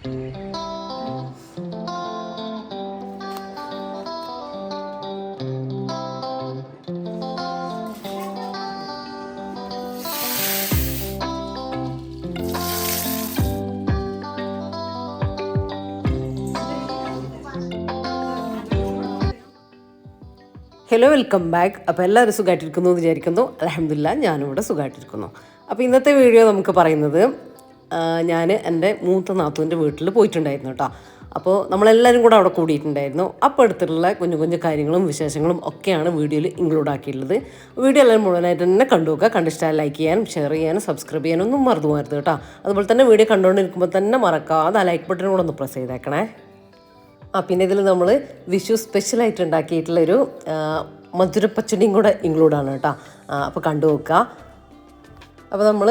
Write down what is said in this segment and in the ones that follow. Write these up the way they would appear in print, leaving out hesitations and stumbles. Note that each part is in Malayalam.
Hello, welcome back. അപ്പോൾ എല്ലാവരും സുഖമായിട്ടിരിക്കുന്നു എന്ന് വിചാരിക്കുന്നു. അൽഹംദുലില്ലാ ഞാനിവിടെ സുഖമായിട്ടിരിക്കുന്നു. അപ്പോൾ ഇന്നത്തെ വീഡിയോ നമുക്ക് പറയുന്നത്, ഞാൻ എൻ്റെ മൂത്ത നാത്തൂൻ്റെ വീട്ടിൽ പോയിട്ടുണ്ടായിരുന്നു കേട്ടോ. അപ്പോൾ നമ്മളെല്ലാവരും കൂടെ അവിടെ കൂടിയിട്ടുണ്ടായിരുന്നു. അപ്പോൾ അടുത്തുള്ള കുഞ്ഞു കുഞ്ഞു കാര്യങ്ങളും വിശേഷങ്ങളും ഒക്കെയാണ് വീഡിയോയിൽ ഇൻക്ലൂഡ് ആക്കിയിട്ടുള്ളത്. വീഡിയോ എല്ലാവരും മുഴുവനായിട്ട് തന്നെ കണ്ടു നോക്കുക. കണ്ടിഷ്ടമായി ലൈക്ക് ചെയ്യാനും ഷെയർ ചെയ്യാനും സബ്സ്ക്രൈബ് ചെയ്യാനും ഒന്നും മറന്നു പോകരുത് കേട്ടോ. അതുപോലെ തന്നെ വീഡിയോ കണ്ടുകൊണ്ടിരിക്കുമ്പോൾ തന്നെ മറക്കാതെ ആ ലൈക്ക് ബട്ടൺ കൂടെ ഒന്ന് പ്രസ് ചെയ്തേക്കണേ. പിന്നെ ഇതിൽ നമ്മൾ വിഷു സ്പെഷ്യലായിട്ട് ഉണ്ടാക്കിയിട്ടുള്ളൊരു മധുരപ്പച്ചടിയും കൂടെ ഇൻക്ലൂഡാണ് കേട്ടോ. അപ്പോൾ കണ്ടു നോക്കുക. അപ്പോൾ നമ്മൾ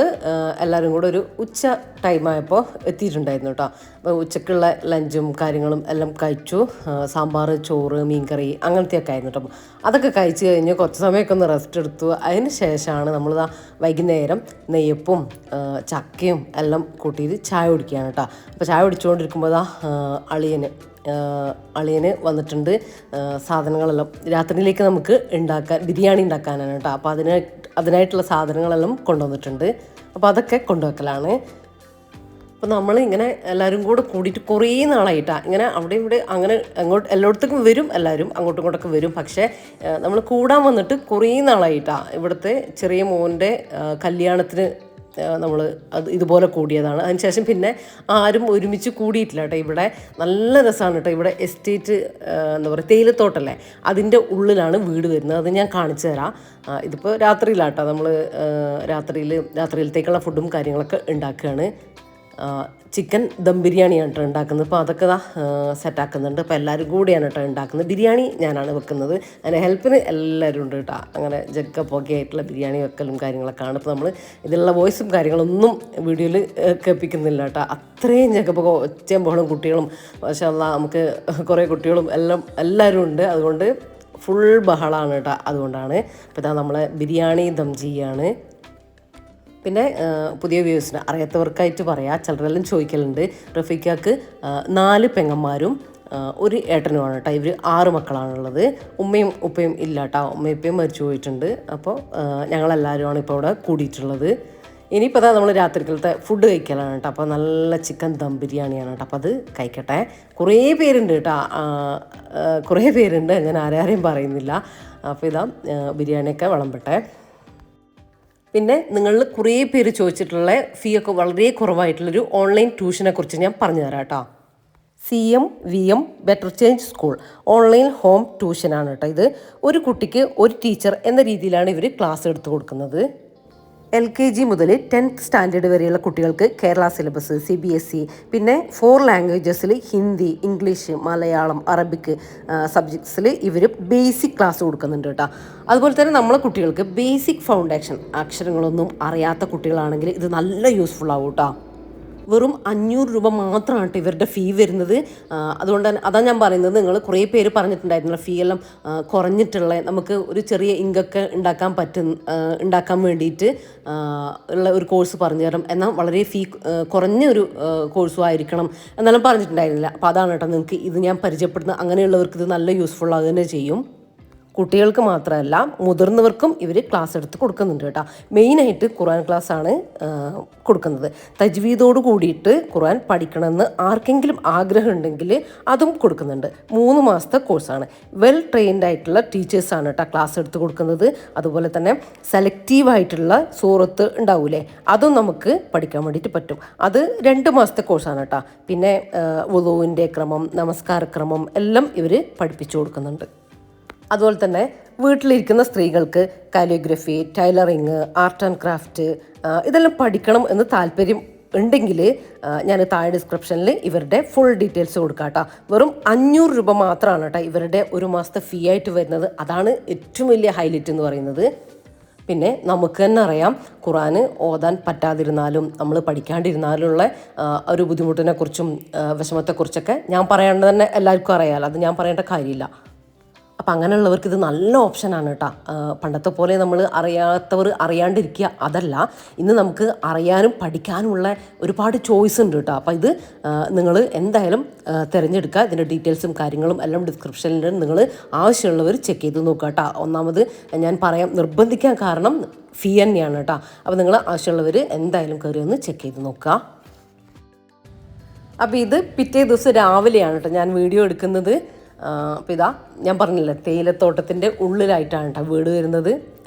എല്ലാവരും കൂടെ ഒരു ഉച്ച ടൈമായപ്പോൾ എത്തിയിട്ടുണ്ടായിരുന്നു കേട്ടോ. അപ്പോൾ ഉച്ചക്കുള്ള ലഞ്ചും കാര്യങ്ങളും എല്ലാം കഴിച്ചു. സാമ്പാർ, ചോറ്, മീൻകറി അങ്ങനത്തെയൊക്കെ ആയിരുന്നു കേട്ടോ. അതൊക്കെ കഴിച്ച് കഴിഞ്ഞ് കുറച്ച് സമയമൊക്കെ ഒന്ന് റെസ്റ്റ് എടുത്തു. അതിന് ശേഷമാണ് നമ്മളിതാ വൈകുന്നേരം നെയ്യപ്പും ചക്കയും എല്ലാം കൂട്ടിയിട്ട് ചായ കുടിക്കുകയാണ് കേട്ടോ. അപ്പോൾ ചായ കുടിച്ചുകൊണ്ടിരിക്കുമ്പോൾ അളിയന് വന്നിട്ടുണ്ട്. സാധനങ്ങളെല്ലാം രാത്രിയിലേക്ക് നമുക്ക് ബിരിയാണി ഉണ്ടാക്കാനാണ് കേട്ടോ. അപ്പോൾ അതിനായിട്ടുള്ള സാധനങ്ങളെല്ലാം കൊണ്ടുവന്നിട്ടുണ്ട്. അപ്പോൾ അതൊക്കെ കൊണ്ടുവെക്കലാണ്. അപ്പോൾ നമ്മൾ ഇങ്ങനെ എല്ലാവരും കൂടെ കൂടിയിട്ട് കുറേ നാളായിട്ടാണ് ഇങ്ങനെ അവിടെ ഇവിടെ അങ്ങനെ എല്ലായിടത്തേക്കും വരും, എല്ലാവരും അങ്ങോട്ടും ഇങ്ങോട്ടൊക്കെ വരും. പക്ഷേ നമ്മൾ കൂടാൻ വന്നിട്ട് കുറേ നാളായിട്ടാണ്. ഇവിടുത്തെ ചെറിയ മോൻ്റെ കല്യാണത്തിന് നമ്മൾ ഇതുപോലെ കൂടിയതാണ്. അതിനുശേഷം പിന്നെ ആരും ഒരുമിച്ച് കൂടിയിട്ടില്ല കേട്ടോ. ഇവിടെ നല്ല രസമാണ് കേട്ടോ. ഇവിടെ എസ്റ്റേറ്റ് എന്താ പറയുക, തേയിലത്തോട്ടല്ലേ, അതിൻ്റെ ഉള്ളിലാണ് വീട് വരുന്നത്. അത് ഞാൻ കാണിച്ചു തരാം. ഇതിപ്പോൾ രാത്രിയിലാട്ടോ. നമ്മൾ രാത്രിയിലത്തേക്കുള്ള ഫുഡും കാര്യങ്ങളൊക്കെ ഉണ്ടാക്കുകയാണ്. ചിക്കൻ ദം ബിരിയാണിയാണ് കേട്ടോ ഉണ്ടാക്കുന്നത്. അപ്പോൾ അതൊക്കെ സെറ്റാക്കുന്നുണ്ട്. അപ്പോൾ എല്ലാവരും കൂടിയാണ് കേട്ടോ ഉണ്ടാക്കുന്നത്. ബിരിയാണി ഞാനാണ് വെക്കുന്നത്. അതിന് ഹെൽപ്പിന് എല്ലാവരും ഉണ്ട് കേട്ടോ. അങ്ങനെ ജഗ്ഗപ്പൊക്കെ ആയിട്ടുള്ള ബിരിയാണി വെക്കലും കാര്യങ്ങളൊക്കെയാണ്. ഇപ്പോൾ നമ്മൾ ഇതിലുള്ള വോയിസും കാര്യങ്ങളൊന്നും വീഡിയോയിൽ കേൾപ്പിക്കുന്നില്ല കേട്ടോ. അത്രയും ജഗ്ഗപ്പൊക്കെ ഒച്ചയും ബഹളും കുട്ടികളും മാഷാ അല്ലാഹ് നമുക്ക് കുറേ കുട്ടികളും എല്ലാവരും ഉണ്ട്. അതുകൊണ്ട് ഫുൾ ബഹളമാണ് കേട്ടോ. അതുകൊണ്ടാണ് ഇപ്പോൾ ഇതാ നമ്മളെ ബിരിയാണി ദം ചെയ്യാണ്. പിന്നെ പുതിയ വ്യൂസിന് അറിയാത്തവർക്കായിട്ട് പറയാം, ചിലരെല്ലാം ചോദിക്കലുണ്ട്. റഫീഖക്ക് 4 പെങ്ങന്മാരും 1 ഏട്ടനുമാണ് കേട്ടോ. ഇവർ 6 മക്കളാണുള്ളത്. ഉമ്മയും ഉപ്പയും ഇല്ല കേട്ടോ. ഉമ്മയും ഉപ്പയും മരിച്ചു പോയിട്ടുണ്ട്. അപ്പോൾ ഞങ്ങളെല്ലാവരുമാണ് ഇപ്പോൾ ഇവിടെ കൂടിയിട്ടുള്ളത്. ഇനിയിപ്പോൾ നമ്മൾ രാത്രിക്കലത്തെ ഫുഡ് കഴിക്കലാണ് കേട്ടോ. അപ്പോൾ നല്ല ചിക്കൻ ദം ബിരിയാണിയാണ് കേട്ടോ. അപ്പോൾ അത് കഴിക്കട്ടെ. കുറേ പേരുണ്ട് കേട്ടോ. കുറേ പേരുണ്ട്, ഞാൻ ആരെയും പറയുന്നില്ല. അപ്പോൾ ഇതാ ബിരിയാണിയൊക്കെ വിളമ്പട്ടെ. പിന്നെ നിങ്ങളിൽ കുറേ പേര് ചോദിച്ചിട്ടുള്ള ഫീ ഒക്കെ വളരെ കുറവായിട്ടുള്ളൊരു ഓൺലൈൻ ട്യൂഷനെ കുറിച്ച് ഞാൻ പറഞ്ഞു തരാം കേട്ടോ. CMVM better change school online home ട്യൂഷനാണ് കേട്ടോ. ഇത് ഒരു കുട്ടിക്ക് ഒരു ടീച്ചർ എന്ന രീതിയിലാണ് ഇവർ ക്ലാസ് എടുത്തു കൊടുക്കുന്നത്. LKG മുതൽ 10th സ്റ്റാൻഡേർഡ് വരെയുള്ള കുട്ടികൾക്ക് കേരള സിലബസ്, CBSE, പിന്നെ 4 ലാംഗ്വേജസിൽ ഹിന്ദി, ഇംഗ്ലീഷ്, മലയാളം, അറബിക് സബ്ജക്ട്സിൽ ഇവർ ബേസിക് ക്ലാസ് കൊടുക്കുന്നുണ്ട് കേട്ടോ. അതുപോലെ തന്നെ നമ്മളെ കുട്ടികൾക്ക് ബേസിക് ഫൗണ്ടേഷൻ അക്ഷരങ്ങളൊന്നും അറിയാത്ത കുട്ടികളാണെങ്കിൽ ഇത് നല്ല യൂസ്ഫുൾ ആവും കേട്ടോ. വെറും 500 രൂപ മാത്രമാണ് കേട്ടോ ഇവരുടെ ഫീ വരുന്നത്. അതുകൊണ്ട് തന്നെ അതാണ് ഞാൻ പറയുന്നത്, നിങ്ങൾ കുറേ പേര് പറഞ്ഞിട്ടുണ്ടായിരുന്നല്ലോ ഫീ എല്ലാം കുറഞ്ഞിട്ടുള്ള, നമുക്ക് ഒരു ചെറിയ ഇങ്കൊക്കെ ഉണ്ടാക്കാൻ വേണ്ടിയിട്ട് ഉള്ള ഒരു കോഴ്സ് പറഞ്ഞു തരാം, എന്നാൽ വളരെ ഫീ കുറഞ്ഞ ഒരു കോഴ്സും ആയിരിക്കണം എന്നെല്ലാം പറഞ്ഞിട്ടുണ്ടായിരുന്നില്ല. അപ്പോൾ അതാണ് കേട്ടോ നിങ്ങൾക്ക് ഇത് ഞാൻ പരിചയപ്പെടുന്നത്. അങ്ങനെയുള്ളവർക്ക് ഇത് നല്ല യൂസ്ഫുൾ ആകുക തന്നെ ചെയ്യും. കുട്ടികൾക്ക് മാത്രമല്ല മുതിർന്നവർക്കും ഇവർ ക്ലാസ് എടുത്ത് കൊടുക്കുന്നുണ്ട് കേട്ടോ. മെയിനായിട്ട് ഖുർആൻ ക്ലാസ്സാണ് കൊടുക്കുന്നത്. തജ്വീദോട് കൂടിയിട്ട് ഖുർആൻ പഠിക്കണമെന്ന് ആർക്കെങ്കിലും ആഗ്രഹം ഉണ്ടെങ്കിൽ അതും കൊടുക്കുന്നുണ്ട്. 3 മാസത്തെ കോഴ്സാണ്. വെൽ ട്രെയിൻഡ് ആയിട്ടുള്ള ടീച്ചേഴ്സാണ് കേട്ടോ ക്ലാസ് എടുത്ത് കൊടുക്കുന്നത്. അതുപോലെ തന്നെ സെലക്റ്റീവായിട്ടുള്ള സൂറത്ത് ഉണ്ടാവൂലേ, അതും നമുക്ക് പഠിക്കാൻ വേണ്ടിയിട്ട് പറ്റും. അത് 2 മാസത്തെ കോഴ്സാണ് കേട്ടോ. പിന്നെ വുളൂവിൻ്റെ ക്രമം, നമസ്കാരക്രമം എല്ലാം ഇവർ പഠിപ്പിച്ചു കൊടുക്കുന്നുണ്ട്. അതുപോലെ തന്നെ വീട്ടിലിരിക്കുന്ന സ്ത്രീകൾക്ക് calligraphy, tailoring, art and craft ഇതെല്ലാം പഠിക്കണം എന്ന് താല്പര്യം ഉണ്ടെങ്കിൽ ഞാൻ താഴെ ഡിസ്ക്രിപ്ഷനിൽ ഇവരുടെ ഫുൾ ഡീറ്റെയിൽസ് കൊടുക്കാം കേട്ടോ. വെറും 500 രൂപ മാത്രമാണ് കേട്ടോ ഇവരുടെ ഒരു മാസത്തെ ഫീ ആയിട്ട് വരുന്നത്. അതാണ് ഏറ്റവും വലിയ ഹൈലൈറ്റ് എന്ന് പറയുന്നത്. പിന്നെ നമുക്ക് തന്നെ അറിയാം, ഖുർആൻ ഓതാൻ പറ്റാതിരുന്നാലും നമ്മൾ പഠിക്കാണ്ടിരുന്നാലുള്ള ഒരു ബുദ്ധിമുട്ടിനെക്കുറിച്ചും വിഷമത്തെക്കുറിച്ചൊക്കെ ഞാൻ പറയേണ്ടത് തന്നെ എല്ലാവർക്കും അറിയാമല്ലോ. അത് ഞാൻ പറയേണ്ട കാര്യമില്ല. അപ്പം അങ്ങനെയുള്ളവർക്ക് ഇത് നല്ല ഓപ്ഷനാണ് കേട്ടോ. പണ്ടത്തെ പോലെ നമ്മൾ അറിയാത്തവർ അറിയാണ്ടിരിക്കുക അതല്ല, ഇന്ന് നമുക്ക് അറിയാനും പഠിക്കാനുമുള്ള ഒരുപാട് ചോയ്സ് ഉണ്ട് കേട്ടോ. അപ്പോൾ ഇത് നിങ്ങൾ എന്തായാലും തിരഞ്ഞെടുക്കുക. ഇതിൻ്റെ ഡീറ്റെയിൽസും കാര്യങ്ങളും എല്ലാം ഡിസ്ക്രിപ്ഷനിൽ നിങ്ങൾ ആവശ്യമുള്ളവർ ചെക്ക് ചെയ്ത് നോക്കുക കേട്ടോ. ഒന്നാമത് ഞാൻ നിർബന്ധിക്കാൻ കാരണം ഫീ തന്നെയാണ് കേട്ടോ. അപ്പോൾ നിങ്ങൾ ആവശ്യമുള്ളവർ എന്തായാലും കയറി ഒന്ന് ചെക്ക് ചെയ്ത് നോക്കുക. അപ്പോൾ ഇത് പിറ്റേ ദിവസം രാവിലെയാണ് കേട്ടോ ഞാൻ വീഡിയോ എടുക്കുന്നത്. അപ്പോൾ ഇതാ ഞാൻ പറഞ്ഞില്ലേ, തേയിലത്തോട്ടത്തിൻ്റെ ഉള്ളിലായിട്ടാണ് കേട്ടോ വീട് വരുന്നത്.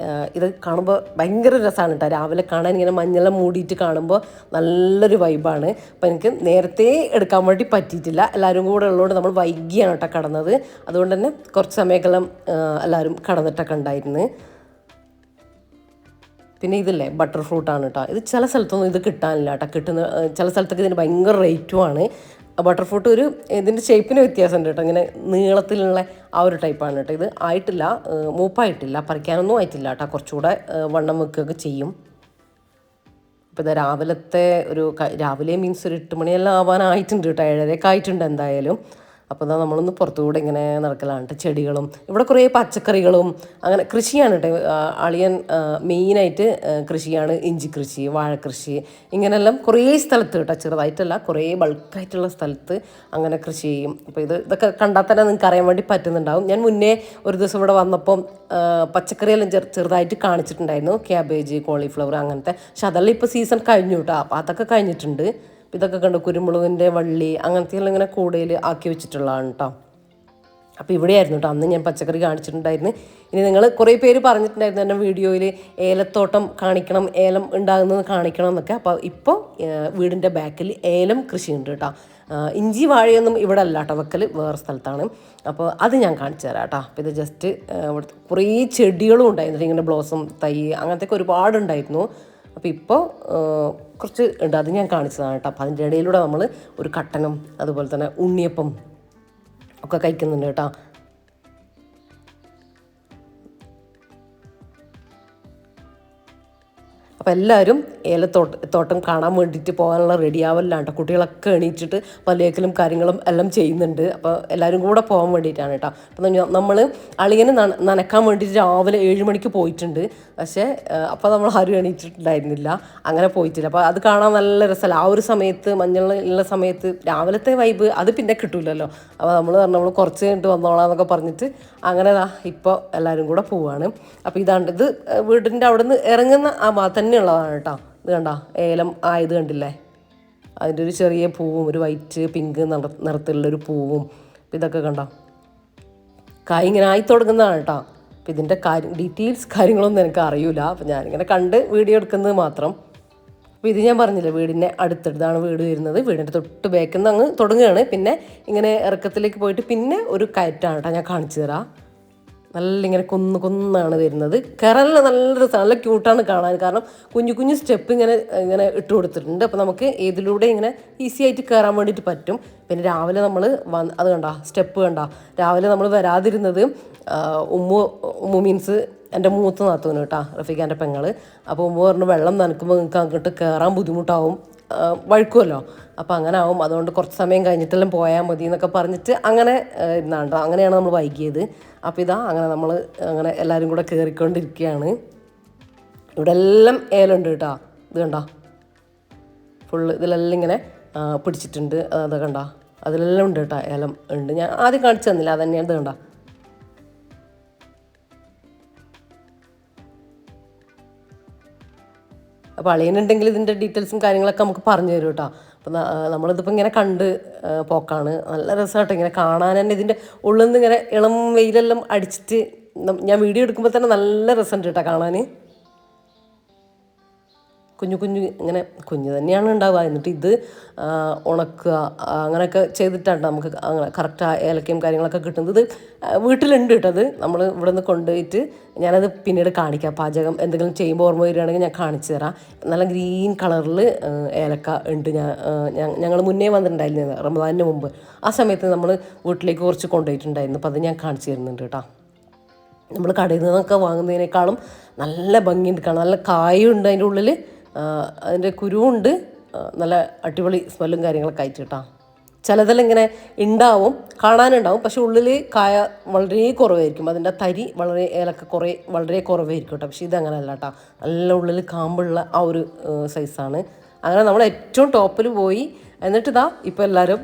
ഇത് കാണുമ്പോൾ ഭയങ്കര രസമാണ് കേട്ടോ. രാവിലെ കാണാൻ ഇങ്ങനെ മഞ്ഞളെല്ലാം മൂടിയിട്ട് കാണുമ്പോൾ നല്ലൊരു വൈബാണ്. അപ്പോൾ എനിക്ക് നേരത്തെ എടുക്കാൻ വേണ്ടി പറ്റിയിട്ടില്ല, എല്ലാവരും കൂടെ ഉള്ളതുകൊണ്ട് നമ്മൾ വൈകിയാണ് കേട്ടോ കടന്നത്. അതുകൊണ്ട് തന്നെ കുറച്ച് സമയമൊക്കെല്ലാം എല്ലാവരും കടന്നിട്ടൊക്കെ ഉണ്ടായിരുന്നു. പിന്നെ ഇതില്ലേ ബട്ടർ ഫ്രൂട്ടാണ് കേട്ടോ. ഇത് ചില സ്ഥലത്തൊന്നും ഇത് കിട്ടാനില്ല കേട്ടോ. ചില സ്ഥലത്തൊക്കെ ഇതിന് ഭയങ്കര റേറ്റുമാണ്. ബട്ടർ ഫ്രൂട്ട് ഇതിൻ്റെ ഷേപ്പിന് വ്യത്യാസമുണ്ട് കേട്ടോ. ഇങ്ങനെ നീളത്തിലുള്ള ആ ഒരു ടൈപ്പാണ് കേട്ടോ. ഇത് ആയിട്ടില്ല, മൂപ്പായിട്ടില്ല, പറിക്കാനൊന്നും ആയിട്ടില്ല കേട്ടോ. കുറച്ചുകൂടെ വണ്ണം വെക്കുകയൊക്കെ ചെയ്യും. അപ്പോൾ ഇത് രാവിലെ മീൻസ് ഒരു 8 മണിയെല്ലാം ആവാനായിട്ടുണ്ട് കേട്ടോ. 7:30 ആയിട്ടുണ്ട് എന്തായാലും. അപ്പോൾ നമ്മളൊന്ന് പുറത്തുകൂടെ ഇങ്ങനെ നടക്കലാണ്. ചെടികളും ഇവിടെ കുറേ പച്ചക്കറികളും അങ്ങനെ കൃഷിയാണ് കേട്ടോ. അളിയൻ മെയിനായിട്ട് കൃഷിയാണ്, ഇഞ്ചി കൃഷി, വാഴക്കൃഷി, ഇങ്ങനെയെല്ലാം കുറേ സ്ഥലത്ത് കേട്ടോ. ചെറുതായിട്ടല്ല, കുറേ ബൾക്കായിട്ടുള്ള സ്ഥലത്ത് അങ്ങനെ കൃഷി ചെയ്യും. അപ്പോൾ ഇതൊക്കെ കണ്ടാൽ തന്നെ നിങ്ങൾക്ക് അറിയാൻ വേണ്ടി പറ്റുന്നുണ്ടാവും. ഞാൻ മുന്നേ ഒരു ദിവസം ഇവിടെ വന്നപ്പം പച്ചക്കറിയെല്ലാം ചെറുതായിട്ട് കാണിച്ചിട്ടുണ്ടായിരുന്നു, ക്യാബേജ്, കോളിഫ്ലവർ അങ്ങനത്തെ. പക്ഷെ അതെല്ലാം ഇപ്പോൾ സീസൺ കഴിഞ്ഞു കേട്ടോ. അപ്പോൾ അതൊക്കെ കഴിഞ്ഞിട്ടുണ്ട്. ഇതൊക്കെ കണ്ടു, കുരുമുളകിൻ്റെ വള്ളി അങ്ങനത്തെയെല്ലാം ഇങ്ങനെ കൂടയിൽ ആക്കി വെച്ചിട്ടുള്ളതാണ് കേട്ടോ. അപ്പോൾ ഇവിടെയായിരുന്നു കേട്ടോ അന്ന് ഞാൻ പച്ചക്കറി കാണിച്ചിട്ടുണ്ടായിരുന്നു. ഇനി നിങ്ങൾ കുറേ പേര് പറഞ്ഞിട്ടുണ്ടായിരുന്നു എൻ്റെ വീഡിയോയിൽ ഏലത്തോട്ടം കാണിക്കണം, ഏലം ഉണ്ടാകുന്നത് കാണിക്കണം എന്നൊക്കെ. അപ്പോൾ ഇപ്പോൾ വീടിൻ്റെ ബാക്കിൽ ഏലം കൃഷിയുണ്ട് കേട്ടോ. ഇഞ്ചി വാഴയൊന്നും ഇവിടെ അല്ല കേട്ടോ വെക്കൽ, വേറെ സ്ഥലത്താണ്. അപ്പോൾ അത് ഞാൻ കാണിച്ചു തരാം കേട്ടോ. അപ്പോൾ ഇത് ജസ്റ്റ് ഇവിടുത്തെ കുറേ ചെടികളും ഉണ്ടായിരുന്നു, ഇങ്ങനെ ബ്ലോസം തൈ അങ്ങനത്തെയൊക്കെ ഒരുപാടുണ്ടായിരുന്നു. അപ്പോൾ ഇപ്പോൾ കുറച്ച് ഉണ്ട്, അത് ഞാൻ കാണിച്ചതാണ് കേട്ടോ. അപ്പോൾ അതിൻ്റെ ഇടയിലൂടെ നമ്മൾ ഒരു കട്ടനും അതുപോലെ തന്നെ ഉണ്ണിയപ്പം ഒക്കെ കഴിക്കുന്നുണ്ട് കേട്ടോ. അപ്പോൾ എല്ലാവരും ഏലത്തോട്ടം കാണാൻ വേണ്ടിയിട്ട് പോകാനുള്ള റെഡിയാവല്ലാണ്ട് കുട്ടികളൊക്കെ എണീറ്റിട്ട് പലേക്കലും കാര്യങ്ങളും എല്ലാം ചെയ്യുന്നുണ്ട്. അപ്പോൾ എല്ലാവരും കൂടെ പോകാൻ വേണ്ടിയിട്ടാണ് കേട്ടോ. അപ്പം നമ്മൾ അളിയനെ നനക്കാൻ വേണ്ടിയിട്ട് രാവിലെ 7 മണിക്ക് പോയിട്ടുണ്ട്. പക്ഷേ അപ്പോൾ നമ്മൾ ആരും എണീറ്റിട്ടുണ്ടായിരുന്നില്ല, അങ്ങനെ പോയിട്ടില്ല. അപ്പോൾ അത് കാണാൻ നല്ല രസമല്ല. ആ ഒരു സമയത്ത് മഞ്ഞളുള്ള സമയത്ത് രാവിലത്തെ വൈബ് അത് പിന്നെ കിട്ടൂലല്ലോ. അപ്പോൾ നമ്മൾ കുറച്ച് കഴിഞ്ഞിട്ട് വന്നോളാം എന്നൊക്കെ പറഞ്ഞിട്ട് അങ്ങനെ ഇപ്പോൾ എല്ലാവരും കൂടെ പോവുകയാണ്. അപ്പോൾ ഇത് വീടിൻ്റെ അവിടെ നിന്ന് ഇറങ്ങുന്ന ആ ഭാഗത്ത് തന്നെ ഉള്ളതാണ് കേട്ടോ. ഇത് കണ്ടോ, ഏലം ആയത് കണ്ടില്ലേ, അതിൻ്റെ ഒരു ചെറിയ പൂവും ഒരു വൈറ്റ് പിങ്ക് നിറത്തിലുള്ളൊരു പൂവും. ഇതൊക്കെ കണ്ടോ, കായ് ഇങ്ങനെ ആയി തുടങ്ങുന്നതാണ് കേട്ടോ. അപ്പം ഇതിൻ്റെ ഡീറ്റെയിൽസ് കാര്യങ്ങളൊന്നും എനിക്ക് അറിയില്ല. അപ്പം ഞാനിങ്ങനെ കണ്ട് വീഡിയോ എടുക്കുന്നത് മാത്രം. അപ്പോൾ ഇത് ഞാൻ പറഞ്ഞില്ലേ, വീടിൻ്റെ അടുത്തടുത്താണ് വീട് വരുന്നത്. വീടിൻ്റെ തൊട്ട് ബാക്കിൽ നിന്ന് അങ്ങ് തുടങ്ങുകയാണ്. പിന്നെ ഇങ്ങനെ ഇറക്കത്തിലേക്ക് പോയിട്ട് പിന്നെ ഒരു കയറ്റാണ് കേട്ടോ, ഞാൻ കാണിച്ചു തരാം. നല്ല ഇങ്ങനെ കുന്നാണ് വരുന്നത്. കയറാനുള്ള നല്ല രസമാണ്, നല്ല ക്യൂട്ടാണ് കാണാൻ. കാരണം കുഞ്ഞു സ്റ്റെപ്പ് ഇങ്ങനെ ഇട്ട് കൊടുത്തിട്ടുണ്ട്. അപ്പോൾ നമുക്ക് ഏതിലൂടെ ഇങ്ങനെ ഈസി ആയിട്ട് കയറാൻ വേണ്ടിയിട്ട് പറ്റും. പിന്നെ രാവിലെ നമ്മൾ അത് കണ്ട സ്റ്റെപ്പ് കണ്ട, രാവിലെ നമ്മൾ വരാതിരുന്നത് ഉമ്മു മീൻസ് എൻ്റെ മൂത്ത നാത്തൂന് കേട്ടോ, റഫീഖാൻ്റെ പെങ്ങൾ. അപ്പോൾ ഉമ്മ പറഞ്ഞു വെള്ളം നനക്കുമ്പോൾ നിങ്ങൾക്ക് അങ്ങോട്ട് കയറാൻ ബുദ്ധിമുട്ടാവും, വഴുക്കുമല്ലോ, അപ്പോൾ അങ്ങനെ ആവും, അതുകൊണ്ട് കുറച്ച് സമയം കഴിഞ്ഞിട്ടെല്ലാം പോയാൽ മതി എന്നൊക്കെ പറഞ്ഞിട്ട് അങ്ങനെ ഇരുന്നാണ്ടോ. അങ്ങനെയാണ് നമ്മൾ വൈകിയത്. അപ്പോൾ നമ്മൾ അങ്ങനെ എല്ലാവരും കൂടെ കയറിക്കൊണ്ടിരിക്കുകയാണ്. ഇവിടെ എല്ലാം ഏലുണ്ട് കേട്ടോ. ഇത് കണ്ടോ, ഫുള്ള് ഇതിലെല്ലാം ഇങ്ങനെ പിടിച്ചിട്ടുണ്ട്. അത് കണ്ടോ, അതിലെല്ലാം ഉണ്ട് കേട്ടോ, ഏലം ഉണ്ട്. ഞാൻ ആദ്യം കാണിച്ചു തന്നില്ല, അത് തന്നെയാണ്. ഇത് കണ്ടോ, അപ്പോൾ അളിയനുണ്ടെങ്കിൽ ഇതിൻ്റെ ഡീറ്റെയിൽസും കാര്യങ്ങളൊക്കെ നമുക്ക് പറഞ്ഞു തരും കേട്ടോ. അപ്പം നമ്മളിതിപ്പോൾ ഇങ്ങനെ കണ്ട് പോക്കാണ്. നല്ല രസമായിട്ട് ഇങ്ങനെ കാണാൻ തന്നെ. ഇതിൻ്റെ ഉള്ളിൽ നിന്ന് ഇങ്ങനെ ഇളം വെയിലെല്ലാം അടിച്ചിട്ട് ഞാൻ വീഡിയോ എടുക്കുമ്പോൾ തന്നെ നല്ല രസമുണ്ട് കേട്ടോ കാണാൻ. കുഞ്ഞു ഇങ്ങനെ കുഞ്ഞു തന്നെയാണ് ഉണ്ടാവുക. എന്നിട്ട് ഇത് ഉണക്കുക അങ്ങനെയൊക്കെ ചെയ്തിട്ടാണ് നമുക്ക് അങ്ങനെ കറക്റ്റ് ഏലക്കയും കാര്യങ്ങളൊക്കെ കിട്ടുന്നത്. ഇത് വീട്ടിലുണ്ട് കേട്ടോ. അത് നമ്മൾ ഇവിടെ നിന്ന് കൊണ്ടുപോയിട്ട് ഞാനത് പിന്നീട് കാണിക്കാം. പാചകം എന്തെങ്കിലും ചെയ്യുമ്പോൾ ഓർമ്മ വരികയാണെങ്കിൽ ഞാൻ കാണിച്ചു തരാം. നല്ല ഗ്രീൻ കളറിൽ ഏലക്ക ഉണ്ട്. ഞങ്ങൾ മുന്നേ വന്നിട്ടുണ്ടായിരുന്നു റമദാനിന് മുമ്പ്. ആ സമയത്ത് നമ്മൾ വീട്ടിലേക്ക് കുറച്ച് കൊണ്ടുപോയിട്ടുണ്ടായിരുന്നു. അപ്പോൾ അത് ഞാൻ കാണിച്ചു തരുന്നുണ്ട് കേട്ടോ. നമ്മൾ കടയിൽ നിന്നൊക്കെ വാങ്ങുന്നതിനേക്കാളും നല്ല ഭംഗിയുണ്ട് കാണാൻ. നല്ല കായുണ്ട് അതിൻ്റെ ഉള്ളിൽ, അതിൻ്റെ കുരുവുണ്ട്, നല്ല അടിപൊളി സ്മെല്ലും കാര്യങ്ങളൊക്കെ ആയിട്ട് കേട്ടോ. ചിലതെല്ലാം ഇങ്ങനെ ഉണ്ടാവും, കാണാനുണ്ടാവും, പക്ഷെ ഉള്ളിൽ കായ വളരെ കുറവായിരിക്കും, അതിൻ്റെ തരി വളരെ ഏലക്ക വളരെ കുറവായിരിക്കും കേട്ടോ. പക്ഷേ ഇതങ്ങനെയല്ല കേട്ടോ, നല്ല ഉള്ളിൽ കാമ്പുള്ള ആ ഒരു സൈസാണ്. അങ്ങനെ നമ്മൾ ഏറ്റവും ടോപ്പിൽ പോയി, എന്നിട്ട് ഇതാ ഇപ്പോൾ എല്ലാവരും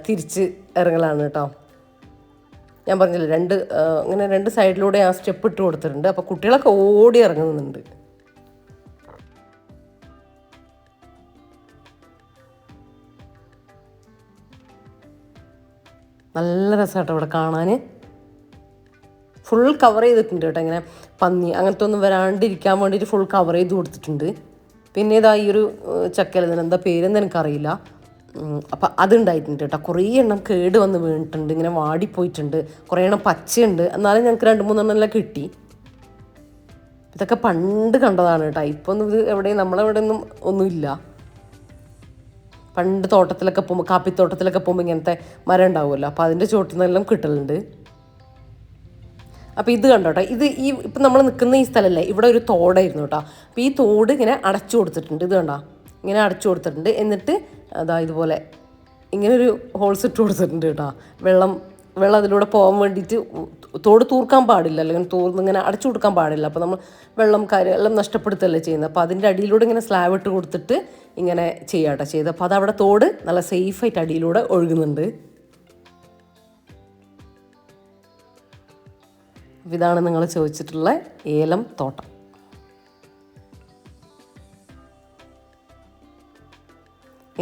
തിരിച്ച് ഇറങ്ങലാണ് കേട്ടോ. ഞാൻ പറഞ്ഞില്ല ഇങ്ങനെ രണ്ട് സൈഡിലൂടെ ആ സ്റ്റെപ്പ് ഇട്ട് കൊടുത്തിട്ടുണ്ട്. അപ്പോൾ കുട്ടികളൊക്കെ ഓടി ഇറങ്ങുന്നുണ്ട്. നല്ല രസമാട്ടോ ഇവിടെ കാണാൻ. ഫുൾ കവർ ചെയ്തിട്ടുണ്ട് കേട്ടോ, ഇങ്ങനെ പന്നി അങ്ങനത്തെ ഒന്നും വരാണ്ടിരിക്കാൻ വേണ്ടിയിട്ട് ഫുൾ കവർ ചെയ്ത് കൊടുത്തിട്ടുണ്ട്. പിന്നെ ഇതാ ഈ ഒരു ചക്കയിൽ എന്താ പേരെന്ന് എനിക്കറിയില്ല. അപ്പം അതുണ്ടായിട്ടുണ്ട് കേട്ടോ. കുറേ എണ്ണം കേട് വന്ന് വീണിട്ടുണ്ട്, ഇങ്ങനെ വാടിപ്പോയിട്ടുണ്ട്. കുറേ എണ്ണം പച്ചയുണ്ട്, എന്നാലും ഞങ്ങൾക്ക് 2-3 കിട്ടി. ഇതൊക്കെ പണ്ട് കണ്ടതാണ് കേട്ടോ. ഇപ്പം ഒന്നും ഇത് എവിടെയും നമ്മളെവിടെ ഒന്നുമില്ല. പണ്ട് തോട്ടത്തിലൊക്കെ പോകുമ്പോൾ, കാപ്പിത്തോട്ടത്തിലൊക്കെ പോകുമ്പോൾ ഇങ്ങനത്തെ മരം ഉണ്ടാവുമല്ലോ, അപ്പോൾ അതിൻ്റെ ചുവട്ടിൽ നിന്നെല്ലാം കിട്ടലുണ്ട്. അപ്പോൾ ഇത് കണ്ടോ കേട്ടോ, ഇപ്പം നമ്മൾ നിൽക്കുന്ന ഈ സ്ഥലമല്ലേ, ഇവിടെ ഒരു തോടായിരുന്നു കേട്ടോ. അപ്പോൾ ഈ തോട് ഇങ്ങനെ അടച്ചു കൊടുത്തിട്ടുണ്ട്. ഇത് കണ്ടോ, ഇങ്ങനെ അടച്ചു കൊടുത്തിട്ടുണ്ട്. എന്നിട്ട് അതാ ഇതുപോലെ ഇങ്ങനൊരു ഹോൾസ് ഇട്ട് കൊടുത്തിട്ടുണ്ട് കേട്ടോ. വെള്ളം അതിലൂടെ പോകാൻ വേണ്ടിയിട്ട്. തോട് തൂർക്കാൻ പാടില്ല, അല്ലെങ്കിൽ ഇങ്ങനെ അടച്ചു കൊടുക്കാൻ പാടില്ല. അപ്പോൾ നമ്മൾ വെള്ളം എല്ലാം നഷ്ടപ്പെടുത്തല്ലേ ചെയ്യുന്നത്. അപ്പോൾ അതിൻ്റെ അടിയിലൂടെ ഇങ്ങനെ സ്ലാബ് ഇട്ട് കൊടുത്തിട്ട് ഇങ്ങനെ ചെയ്യാട്ടോ ചെയ്ത്. അപ്പോൾ അതവിടെ തോട് നല്ല സേഫായിട്ട് അടിയിലൂടെ ഒഴുകുന്നുണ്ട്. ഇതാണ് നിങ്ങൾ ചോദിച്ചിട്ടുള്ള ഏലം തോട്ടം.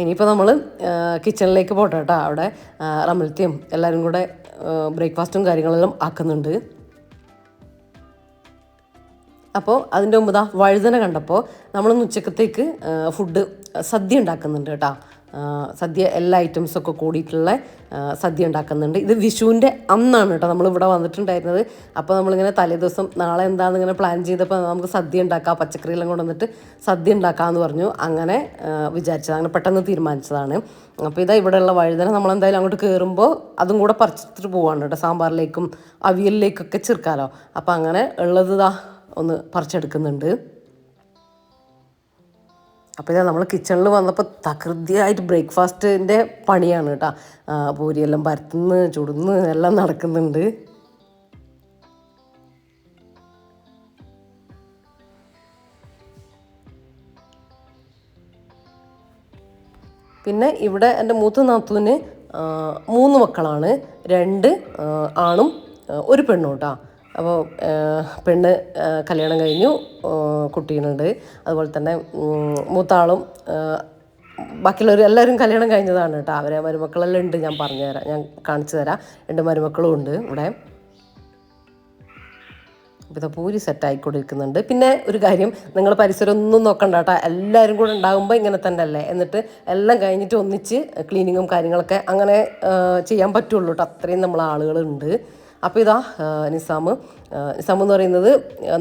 ഇനിയിപ്പോൾ നമ്മൾ കിച്ചണിലേക്ക് പോട്ടെ കേട്ടോ. അവിടെ റമൽത്തിയും എല്ലാവരും കൂടെ ബ്രേക്ക്ഫാസ്റ്റും കാര്യങ്ങളെല്ലാം ആക്കുന്നുണ്ട്. അപ്പോൾ അതിൻ്റെ മുമ്പ് വഴുതന കണ്ടപ്പോൾ നമ്മളൊന്ന് ഉച്ചക്കത്തേക്ക് സദ്യ ഉണ്ടാക്കുന്നുണ്ട് കേട്ടോ. സദ്യ എല്ലാ ഐറ്റംസൊക്കെ കൂടിയിട്ടുള്ള സദ്യ ഉണ്ടാക്കുന്നുണ്ട്. ഇത് വിഷുവിൻ്റെ അന്നാണ് കേട്ടോ നമ്മളിവിടെ വന്നിട്ടുണ്ടായിരുന്നത്. അപ്പോൾ നമ്മളിങ്ങനെ തലേദിവസം നാളെ എന്താണെന്നിങ്ങനെ പ്ലാൻ ചെയ്തപ്പോൾ നമുക്ക് സദ്യ ഉണ്ടാക്കാം, പച്ചക്കറിയെല്ലാം കൊണ്ടുവന്നിട്ട് സദ്യ ഉണ്ടാക്കാമെന്ന് പറഞ്ഞു. അങ്ങനെ വിചാരിച്ചത്, അങ്ങനെ പെട്ടെന്ന് തീരുമാനിച്ചതാണ്. അപ്പോൾ ഇവിടെയുള്ള വഴുതന നമ്മളെന്തായാലും അങ്ങോട്ട് കയറുമ്പോൾ അതും കൂടെ പറിച്ചിട്ട് പോവാണ് കേട്ടോ. സാമ്പാറിലേക്കും അവിയലിലേക്കൊക്കെ ചേർക്കാമല്ലോ. അപ്പോൾ അങ്ങനെ ഉള്ളത് ഒന്ന് പറിച്ചെടുക്കുന്നുണ്ട്. അപ്പോൾ നമ്മൾ കിച്ചണിൽ വന്നപ്പോൾ തകൃതിയായിട്ട് ബ്രേക്ക്ഫാസ്റ്റിൻ്റെ പണിയാണ് കേട്ടോ. പൂരിയെല്ലാം പരത്തുന്ന് ചുടുന്ന് എല്ലാം നടക്കുന്നുണ്ട്. പിന്നെ ഇവിടെ എൻ്റെ മൂത്ത നാത്തൂന് 3 മക്കളാണ്, 2 ആണും 1 പെണ്ണും കേട്ടോ. അപ്പോൾ പെണ്ണ് കല്യാണം കഴിഞ്ഞു, കുട്ടീനുണ്ട്. അതുപോലെ തന്നെ മൂത്താളും ബാക്കിയുള്ളവർ എല്ലാവരും കല്യാണം കഴിഞ്ഞതാണ് കേട്ടോ. അവരെ മരുമക്കളെല്ലാം ഉണ്ട്, ഞാൻ പറഞ്ഞുതരാം, ഞാൻ കാണിച്ചു തരാം. 2 മരുമക്കളും ഉണ്ട് ഇവിടെ. അപ്പോൾ ഇത് പൂരി സെറ്റായിക്കൊണ്ടിരിക്കുന്നുണ്ട്. പിന്നെ ഒരു കാര്യം, നിങ്ങൾ പരിസരം ഒന്നും നോക്കണ്ട കേട്ടോ, എല്ലാവരും കൂടെ ഉണ്ടാകുമ്പോൾ ഇങ്ങനെ തന്നെ അല്ലേ. എന്നിട്ട് എല്ലാം കഴിഞ്ഞിട്ട് ഒന്നിച്ച് ക്ലീനിങ്ങും കാര്യങ്ങളൊക്കെ അങ്ങനെ ചെയ്യാൻ പറ്റുള്ളൂ കേട്ടോ. അത്രയും നമ്മൾ ആളുകളുണ്ട്. അപ്പോൾ നിസാം എന്ന് പറയുന്നത്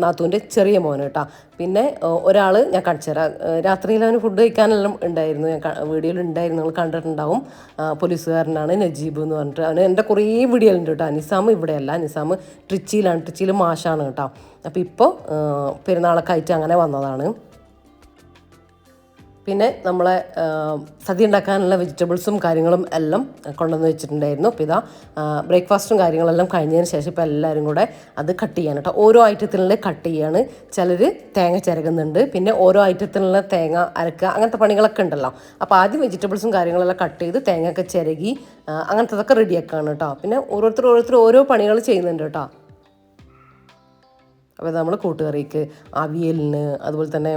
നാത്തൂൻ്റെ ചെറിയ മോന് കേട്ടോ. പിന്നെ ഒരാൾ ഞാൻ കാണിച്ചു തരാം. രാത്രിയിൽ അവന് ഫുഡ് കഴിക്കാനെല്ലാം ഉണ്ടായിരുന്നു, ഞാൻ വീഡിയോയിൽ ഉണ്ടായിരുന്നു, നിങ്ങൾ കണ്ടിട്ടുണ്ടാവും. പോലീസുകാരനാണ് നജീബ് എന്ന് പറഞ്ഞിട്ട്. അവന് എൻ്റെ കുറേ വീഡിയോ ഉണ്ട് കേട്ടോ. നിസാം ഇവിടെയല്ല, നിസാം ട്രിച്ചിയിൽ മാഷാണ് കേട്ടോ. അപ്പോൾ ഇപ്പോൾ പെരുന്നാളൊക്കെ ആയിട്ട് അങ്ങനെ വന്നതാണ്. പിന്നെ നമ്മളെ സദ്യ ഉണ്ടാക്കാനുള്ള വെജിറ്റബിൾസും കാര്യങ്ങളും എല്ലാം കൊണ്ടുവന്ന് വെച്ചിട്ടുണ്ടായിരുന്നു. അപ്പോൾ ബ്രേക്ക്ഫാസ്റ്റും കാര്യങ്ങളെല്ലാം കഴിഞ്ഞതിന് ശേഷം ഇപ്പോൾ എല്ലാവരും കൂടെ അത് കട്ട് ചെയ്യാണ് കേട്ടോ. ഓരോ ഐറ്റത്തിനുള്ള കട്ട് ചെയ്യാണ്. ചിലർ തേങ്ങ ചിരകുന്നുണ്ട്, പിന്നെ ഓരോ ഐറ്റത്തിനുള്ള തേങ്ങ അരക്കുക, അങ്ങനത്തെ പണികളൊക്കെ ഉണ്ടല്ലോ. അപ്പോൾ ആദ്യം വെജിറ്റബിൾസും കാര്യങ്ങളെല്ലാം കട്ട് ചെയ്ത് തേങ്ങയൊക്കെ ചിരകി അങ്ങനത്തതൊക്കെ റെഡിയാക്കുകയാണ് കേട്ടോ. പിന്നെ ഓരോരുത്തർ ഓരോ പണികൾ ചെയ്യുന്നുണ്ട് കേട്ടോ. അപ്പോൾ നമ്മൾ കൂട്ടുകറിക്ക്, അവിയലിന്, അതുപോലെ തന്നെ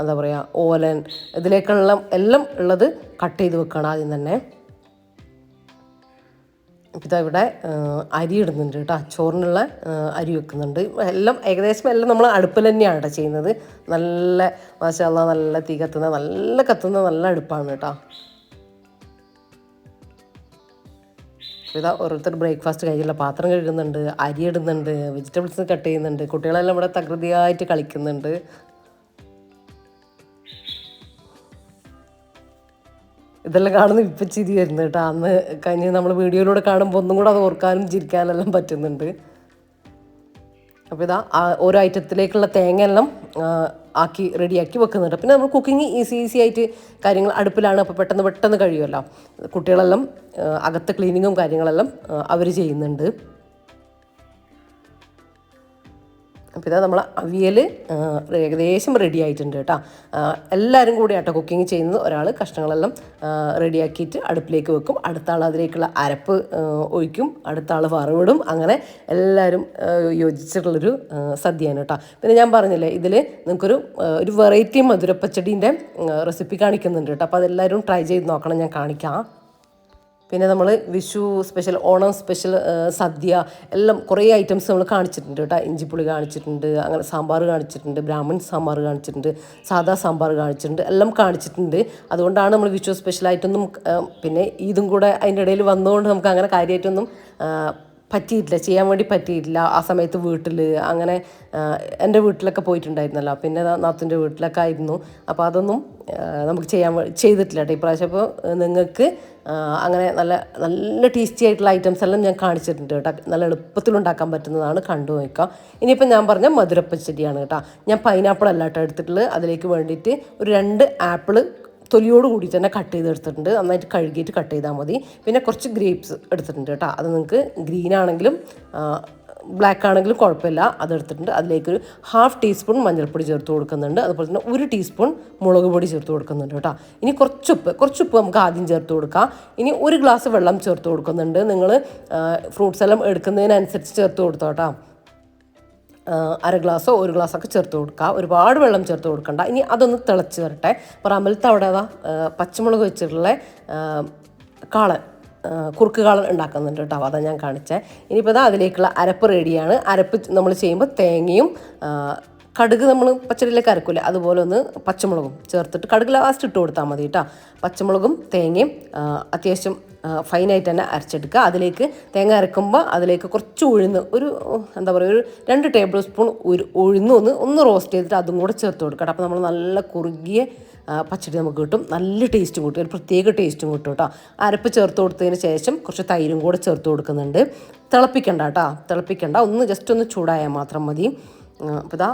എന്താ പറയുക, ഓലൻ, ഇതിലേക്കുള്ള എല്ലാം ഉള്ളത് കട്ട് ചെയ്ത് വെക്കണം ആദ്യം തന്നെ. ഇവിടെ അരി ഇടുന്നുണ്ട് കേട്ടോ, ചോറിനുള്ള അരി വെക്കുന്നുണ്ട്. എല്ലാം ഏകദേശം നമ്മൾ അടുപ്പിൽ തന്നെയാണ് കേട്ടോ ചെയ്യുന്നത്. നല്ല മാഷാ അല്ലാഹ്, നല്ല തീ കത്തുന്ന നല്ല അടുപ്പാണ് കേട്ടോ. ഓരോരുത്തർ ബ്രേക്ക്ഫാസ്റ്റ് കഴിഞ്ഞില്ല, പാത്രം കഴുകുന്നുണ്ട്, അരി ഇടുന്നുണ്ട്, വെജിറ്റബിൾസ് കട്ട് ചെയ്യുന്നുണ്ട്. കുട്ടികളെല്ലാം ഇവിടെ തകൃതിയായിട്ട് കളിക്കുന്നുണ്ട്. ഇതെല്ലാം കാണുന്ന ഇപ്പം ചിരി വരുന്നു കേട്ടോ. അന്ന് കഴിഞ്ഞ് നമ്മൾ വീഡിയോയിലൂടെ കാണുമ്പോൾ ഒന്നും കൂടെ അത് ഓർക്കാനും ചിരിക്കാനെല്ലാം പറ്റുന്നുണ്ട്. അപ്പോൾ ഇതാ ഓരോ ഐറ്റത്തിലേക്കുള്ള തേങ്ങയെല്ലാം ആക്കി റെഡിയാക്കി വെക്കുന്നുണ്ട്. പിന്നെ നമ്മൾ കുക്കിംഗ് ഈസി ആയിട്ട് കാര്യങ്ങൾ അടുപ്പിലാണ്, അപ്പോൾ പെട്ടെന്ന് കഴിയുമല്ലോ. കുട്ടികളെല്ലാം അകത്ത് ക്ലീനിങ്ങും കാര്യങ്ങളെല്ലാം അവർ ചെയ്യുന്നുണ്ട്. അപ്പോൾ ഇതാ നമ്മൾ അവിയൽ ഏകദേശം റെഡി ആയിട്ടുണ്ട് കേട്ടോ. എല്ലാവരും കൂടി ആട്ടോ കുക്കിംഗ് ചെയ്യുന്നത്. ഒരാൾ കഷ്ണങ്ങളെല്ലാം റെഡിയാക്കിയിട്ട് അടുപ്പിലേക്ക് വെക്കും, അടുത്ത ആൾ അതിലേക്കുള്ള അരപ്പ് ഒഴിക്കും, അടുത്ത ആൾ വറവിടും. അങ്ങനെ എല്ലാവരും യോജിച്ചിട്ടുള്ളൊരു സദ്യയാണ് കേട്ടോ. പിന്നെ ഞാൻ പറഞ്ഞില്ലേ, ഇതിൽ നിങ്ങൾക്കൊരു വെറൈറ്റി മധുരപ്പച്ചടീൻ്റെ റെസിപ്പി കാണിക്കുന്നുണ്ട് കേട്ടോ. അപ്പോൾ അതെല്ലാവരും ട്രൈ ചെയ്ത് നോക്കണം, ഞാൻ കാണിക്കാം. പിന്നെ നമ്മൾ വിഷു സ്പെഷ്യൽ, ഓണം സ്പെഷ്യൽ സദ്യ എല്ലാം കുറേ ഐറ്റംസ് നമ്മൾ കാണിച്ചിട്ടുണ്ട് കേട്ടോ. ഇഞ്ചിപ്പുളി കാണിച്ചിട്ടുണ്ട്, അങ്ങനെ സാമ്പാർ കാണിച്ചിട്ടുണ്ട്, ബ്രാഹ്മൺ സാമ്പാർ കാണിച്ചിട്ടുണ്ട്, സാദാ സാമ്പാർ കാണിച്ചിട്ടുണ്ട്, എല്ലാം കാണിച്ചിട്ടുണ്ട്. അതുകൊണ്ടാണ് നമ്മൾ വിഷു സ്പെഷ്യലായിട്ടൊന്നും, പിന്നെ ഇതും കൂടെ അതിൻ്റെ ഇടയിൽ വന്നതുകൊണ്ട് നമുക്ക് അങ്ങനെ കാര്യമായിട്ടൊന്നും പറ്റിയിട്ടില്ല, ചെയ്യാൻ വേണ്ടി പറ്റിയിട്ടില്ല. ആ സമയത്ത് വീട്ടിൽ അങ്ങനെ എൻ്റെ വീട്ടിലൊക്കെ പോയിട്ടുണ്ടായിരുന്നല്ലോ, പിന്നെ നാത്തൂൻ്റെ വീട്ടിലൊക്കെ ആയിരുന്നു. അപ്പോൾ അതൊന്നും നമുക്ക് ചെയ്തിട്ടില്ല കേട്ടോ ഇപ്രാവശ്യം. അപ്പോൾ നിങ്ങൾക്ക് അങ്ങനെ നല്ല ടേസ്റ്റി ആയിട്ടുള്ള ഐറ്റംസ് എല്ലാം ഞാൻ കാണിച്ചിട്ടുണ്ട് കേട്ടോ. നല്ല എളുപ്പത്തിലുണ്ടാക്കാൻ പറ്റുന്നതാണ്, കണ്ടു നോക്കാം. ഇനിയിപ്പോൾ ഞാൻ പറഞ്ഞ മധുരപ്പച്ചടിയാണ് കേട്ടോ. ഞാൻ പൈനാപ്പിൾ അല്ല കേട്ടോ എടുത്തിട്ടുള്ളത്. അതിലേക്ക് വേണ്ടിയിട്ട് ഒരു 2 ആപ്പിൾ തൊലിയോട് കൂടി തന്നെ കട്ട് ചെയ്തെടുത്തിട്ടുണ്ട്. നന്നായിട്ട് കഴുകിയിട്ട് കട്ട് ചെയ്താൽ മതി. പിന്നെ കുറച്ച് ഗ്രേപ്സ് എടുത്തിട്ടുണ്ട് കേട്ടോ. അത് നിങ്ങൾക്ക് ഗ്രീൻ ആണെങ്കിലും ബ്ലാക്ക് ആണെങ്കിലും കുഴപ്പമില്ല, അതെടുത്തിട്ടുണ്ട്. അതിലേക്കൊരു 1/2 ടീസ്പൂൺ മഞ്ഞൾപ്പൊടി ചേർത്ത് കൊടുക്കുന്നുണ്ട്. അതുപോലെ തന്നെ 1 ടീസ്പൂൺ മുളക് പൊടി ചേർത്ത് കൊടുക്കുന്നുണ്ട് കേട്ടോ. ഇനി കുറച്ചുപ്പ് നമുക്ക് ആദ്യം ചേർത്ത് കൊടുക്കാം. ഇനി 1 ഗ്ലാസ് വെള്ളം ചേർത്ത് കൊടുക്കുന്നുണ്ട്. നിങ്ങൾ ഫ്രൂട്ട്സ് എല്ലാം എടുക്കുന്നതിനനുസരിച്ച് ചേർത്ത് കൊടുത്തോ കേട്ടോ. 1/2 ഗ്ലാസ്സോ 1 ഗ്ലാസ്സൊക്കെ ചേർത്ത് കൊടുക്കുക. ഒരുപാട് വെള്ളം ചേർത്ത് കൊടുക്കണ്ട. ഇനി അതൊന്ന് തിളച്ച് വരട്ടെ. പറമ്പലത്തെ അവിടെ പച്ചമുളക് വെച്ചിട്ടുള്ള കുറുക്ക് കാളൻ ഉണ്ടാക്കുന്നുണ്ട് കേട്ടോ. അതാണ് ഞാൻ കാണിച്ചത്. ഇനിയിപ്പോൾ ഇതാ അതിലേക്കുള്ള അരപ്പ് റെഡിയാണ്. അരപ്പ് നമ്മൾ ചെയ്യുമ്പോൾ തേങ്ങയും കടുക് നമ്മൾ പച്ചടിയിലേക്ക് അരക്കില്ലേ, അതുപോലെ ഒന്ന് പച്ചമുളകും ചേർത്തിട്ട് കടുക് ലാസ്റ്റ് ഇട്ട് കൊടുത്താൽ മതി കേട്ടോ. പച്ചമുളകും തേങ്ങയും അത്യാവശ്യം ഫൈനായിട്ട് തന്നെ അരച്ചെടുക്കുക. അതിലേക്ക് തേങ്ങ അരക്കുമ്പോൾ അതിലേക്ക് കുറച്ച് ഉഴുന്ന്, ഒരു 2 ടേബിൾ സ്പൂൺ ഉഴുന്ന് ഒന്ന് റോസ്റ്റ് ചെയ്തിട്ട് അതും കൂടെ ചേർത്ത് കൊടുക്കുക. അപ്പോൾ നമ്മൾ നല്ല കുറുകിയ പച്ചടി നമുക്ക് കിട്ടും. നല്ല ടേസ്റ്റും കിട്ടും, ഒരു പ്രത്യേക ടേസ്റ്റും കിട്ടും കേട്ടോ. അരപ്പ് ചേർത്ത് കൊടുത്തതിന് ശേഷം കുറച്ച് തൈരും കൂടെ ചേർത്ത് കൊടുക്കുന്നുണ്ട്. തിളപ്പിക്കണ്ട, ജസ്റ്റ് ഒന്ന് ചൂടായാൽ മാത്രം മതി. അപ്പോൾ ഇതാ